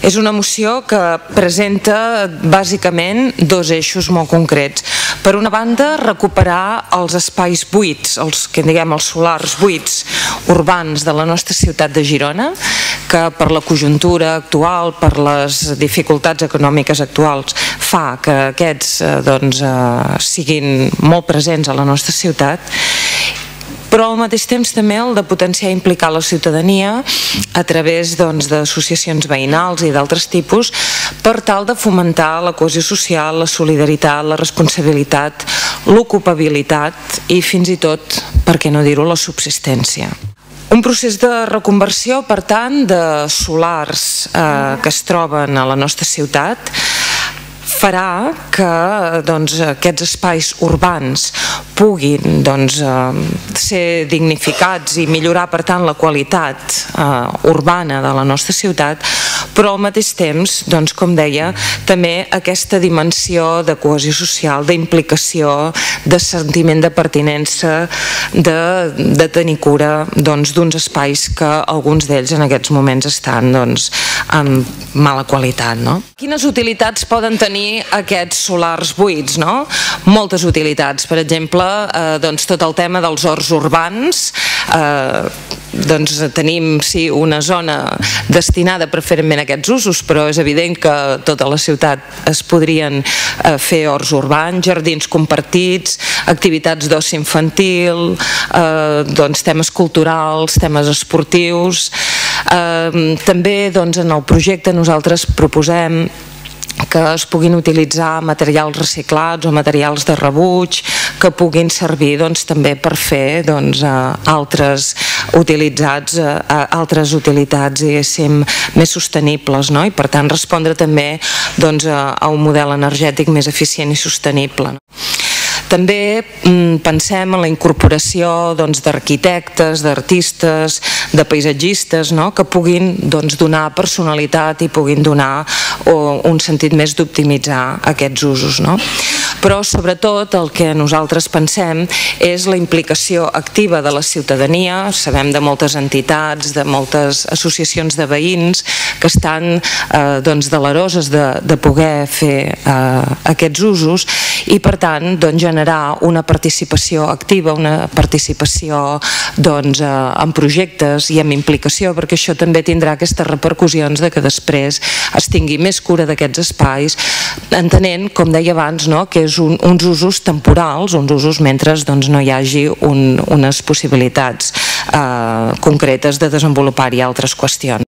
És una moció que presenta bàsicament dos eixos molt concrets. Per una banda, recuperar els espais buits, els solars buits urbans de la nostra ciutat de Girona, que per la conjuntura actual, per les dificultats econòmiques actuals, fa que aquests siguin molt presents a la nostra ciutat, però al mateix temps també el de potenciar i implicar la ciutadania a través d'associacions veïnals i d'altres tipus per tal de fomentar la cohesió social, la solidaritat, la responsabilitat, l'ocupabilitat i fins i tot, per què no dir-ho, la subsistència. Un procés de reconversió, per tant, de solars que es troben a la nostra ciutat farà que aquests espais urbans puguin ser dignificats i millorar, per tant, la qualitat urbana de la nostra ciutat, però al mateix temps, com deia, també aquesta dimensió de cohesió social, d'implicació, de sentiment de pertinença, de tenir cura d'uns espais que alguns d'ells en aquests moments estan amb mala qualitat. Quines utilitats poden tenir aquests solars buits? Moltes utilitats. Per exemple, tot el tema dels horts urbans. Tenim, sí, una zona destinada preferentment a aquests usos, però és evident que a tota la ciutat es podrien fer horts urbans, jardins compartits, activitats d'oci infantil, temes culturals, temes esportius. També en el projecte nosaltres proposem que es puguin utilitzar materials reciclats o materials de rebuig que puguin servir també per fer altres utilitats, diguéssim, més sostenibles, i per tant respondre també a un model energètic més eficient i sostenible. També pensem en la incorporació d'arquitectes, d'artistes, de paisatgistes que puguin donar personalitat i puguin donar un sentit més d'optimitzar aquests usos. Però sobretot el que nosaltres pensem és la implicació activa de la ciutadania. Sabem de moltes entitats, de moltes associacions de veïns que estan deleroses de poder fer aquests usos i per tant generar una participació activa, una participació en projectes i amb implicació, perquè això també tindrà aquestes repercussions de que després es tingui més cura d'aquests espais, entenent, com deia abans, que és uns usos temporals, uns usos mentre no hi hagi unes possibilitats concretes de desenvolupar-hi altres qüestions.